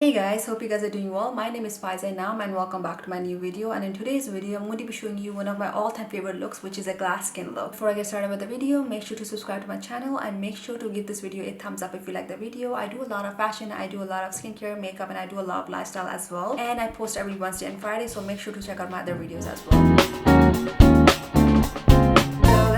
Hey guys, hope you guys are doing well. My name is Faiza Naam and welcome back to my new video. And in today's video, I'm going to be showing you one of my all-time favorite looks, which is a glass skin look. Before I get started with the video, make sure to subscribe to my channel and make sure to give this video a thumbs up if you like the video. I do a lot of fashion, I do a lot of skincare, makeup, and I do a lot of lifestyle as well. And I post every Wednesday and Friday, so make sure to check out my other videos as well.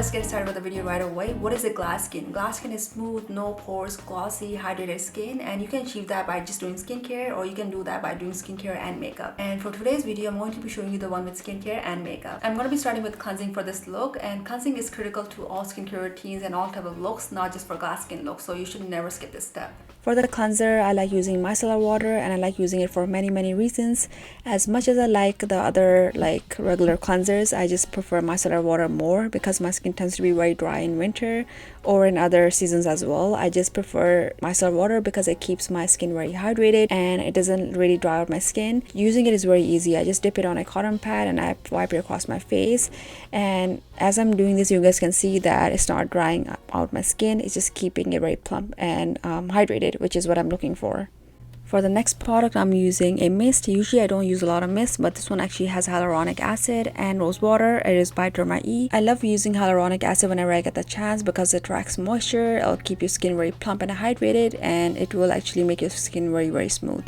Let's get started with the video right away. What is a glass skin? Glass skin is smooth, no pores, glossy, hydrated skin, and you can achieve that by just doing skincare, or you can do that by doing skincare and makeup. And for today's video, I'm going to be showing you the one with skincare and makeup. I'm going to be starting with cleansing for this look, and cleansing is critical to all skincare routines and all type of looks, not just for glass skin looks, so you should never skip this step. For the cleanser, I like using micellar water, and I like using it for many reasons. As much as I like the other like regular cleansers, I just prefer micellar water more because my skin tends to be very dry in winter or in other seasons as well. I just prefer micellar water because it keeps my skin very hydrated and it doesn't really dry out my skin. Using it is very easy. I just dip it on a cotton pad and I wipe it across my face, and as I'm doing this, you guys can see that it's not drying out my skin. It's just keeping it very plump and hydrated, which is what I'm looking for. For the next product, I'm using a mist. Usually I don't use a lot of mist, but this one actually has hyaluronic acid and rose water. It is by Derma E. I love using hyaluronic acid whenever I get the chance because it tracks moisture. It'll keep your skin very plump and hydrated, and it will actually make your skin very smooth.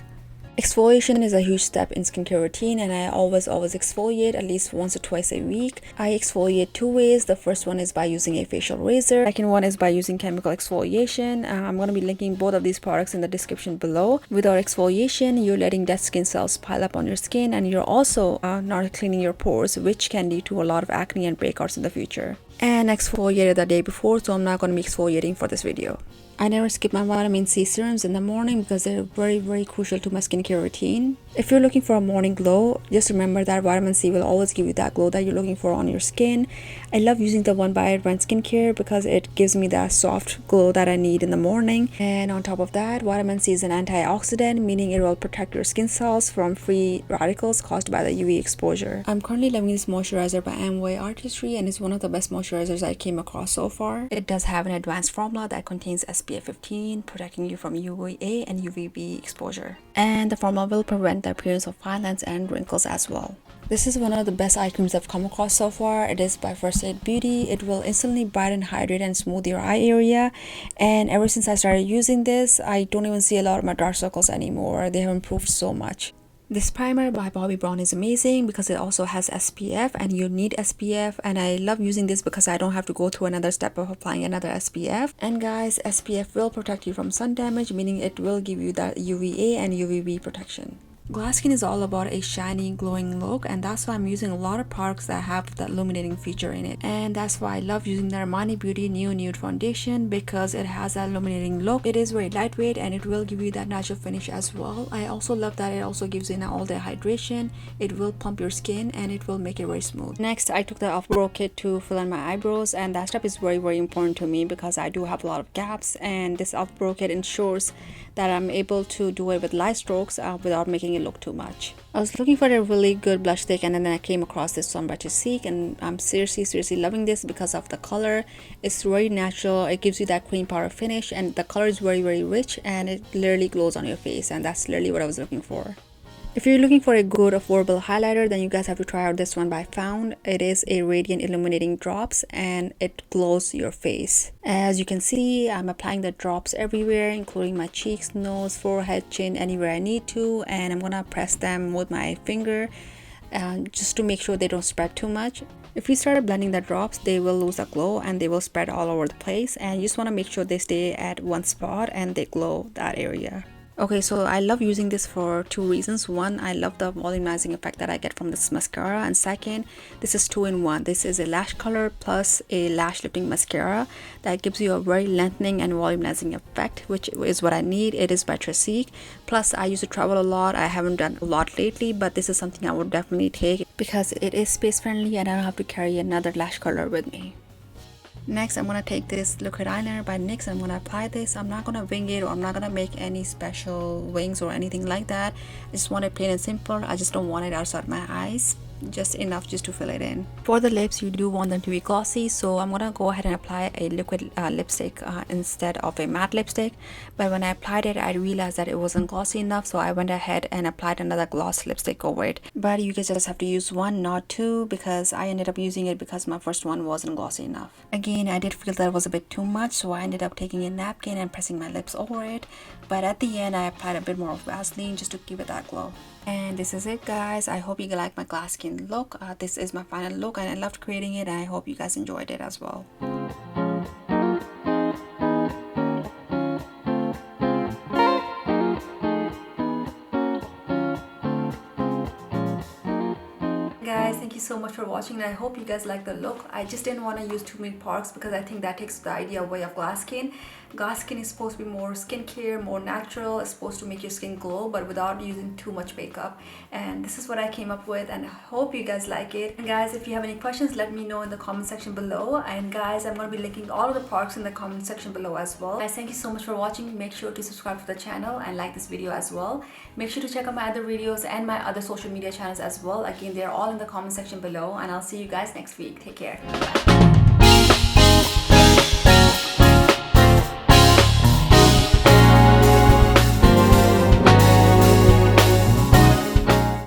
Exfoliation is a huge step in skincare routine, and I always exfoliate at least once or twice a week. I exfoliate two ways. The first one is by using a facial razor. Second one is by using chemical exfoliation. I'm going to be linking both of these products in the description below. Without exfoliation, you're letting dead skin cells pile up on your skin, and you're also not cleaning your pores, which can lead to a lot of acne and breakouts in the future. And exfoliated the day before, so I'm not going to be exfoliating for this video. I never skip my vitamin C serums in the morning because they're very crucial to my skincare routine. If you're looking for a morning glow, just remember that vitamin C will always give you that glow that you're looking for on your skin. I love using the one by Advanced Skincare because it gives me that soft glow that I need in the morning. And on top of that, vitamin C is an antioxidant, meaning it will protect your skin cells from free radicals caused by the UV exposure. I'm currently loving this moisturizer by Amway Artistry, and it's one of the best moisturizers I came across so far. It does have an advanced formula that contains SPF 15, protecting you from UVA and UVB exposure. And the formula will prevent the appearance of fine lines and wrinkles as well. This is one of the best eye creams I've come across so far. It is by First Aid Beauty. It will instantly brighten, hydrate, and smooth your eye area. And ever since I started using this, I don't even see a lot of my dark circles anymore. They have improved so much. This primer by Bobbi Brown is amazing because it also has SPF, and you need SPF, and I love using this because I don't have to go through another step of applying another SPF. And guys, SPF will protect you from sun damage, meaning it will give you that UVA and UVB protection. Glass skin is all about a shiny, glowing look, and that's why I'm using a lot of products that have that illuminating feature in it. And that's why I love using the Armani Beauty Neo Nude Foundation because it has that illuminating look. It is very lightweight and it will give you that natural finish as well. I also love that it also gives you an all-day hydration. It will plump your skin and it will make it very smooth. Next, I took the Afro kit to fill in my eyebrows, and that step is very important to me because I do have a lot of gaps, and this Afro kit ensures that I'm able to do it with light strokes without making it look too much. I was looking for a really good blush stick, and then I came across this one by Seek, and I'm seriously loving this because of the color. It's very natural. It gives you that cream powder finish, and the color is very rich, and it literally glows on your face, and that's literally what I was looking for. If you're looking for a good affordable highlighter, then you guys have to try out this one by Found. It is a radiant illuminating drops and it glows your face. As you can see, I'm applying the drops everywhere, including my cheeks, nose, forehead, chin, anywhere I need to, and I'm gonna press them with my finger just to make sure they don't spread too much. If you start blending the drops, they will lose the glow and they will spread all over the place, and you just want to make sure they stay at one spot and they glow that area. Okay, so I love using this for two reasons. One, I love the volumizing effect that I get from this mascara, and second, this is 2-in-1. This is a lash color plus a lash lifting mascara that gives you a very lengthening and volumizing effect, which is what I need. It is by Seek. Plus, I used to travel a lot. I haven't done a lot lately, but this is something I would definitely take because it is space friendly and I don't have to carry another lash color with me. Next, I'm going to take this liquid eyeliner by NYX. I'm going to apply this. I'm not going to wing it, or I'm not going to make any special wings or anything like that. I just want it plain and simple. I just don't want it outside my eyes. just enough just to fill it in. For the lips, you do want them to be glossy, so I'm gonna go ahead and apply a liquid lipstick instead of a matte lipstick. But when I applied it, I realized that it wasn't glossy enough, so I went ahead and applied another gloss lipstick over it. But you guys just have to use one, not two, because I ended up using it because my first one wasn't glossy enough. Again, I did feel that it was a bit too much, so I ended up taking a napkin and pressing my lips over it. But at the end, I applied a bit more of Vaseline just to give it that glow. And this is it, guys. I hope you like my glass skin look. This is my final look and I loved creating it, and I hope you guys enjoyed it as well. Guys, thank you so much for watching, and I hope you guys like the look. I just didn't want to use too many products because I think that takes the idea away of glass skin. Glass skin is supposed to be more skincare, more natural. It's supposed to make your skin glow, but without using too much makeup. And this is what I came up with, and I hope you guys like it. And guys, if you have any questions, let me know in the comment section below. And guys, I'm going to be linking all of the products in the comment section below as well. Guys, thank you so much for watching. Make sure to subscribe to the channel and like this video as well. Make sure to check out my other videos and my other social media channels as well. Again, they're all in the comment section below, and I'll see you guys next week. Take care. Bye.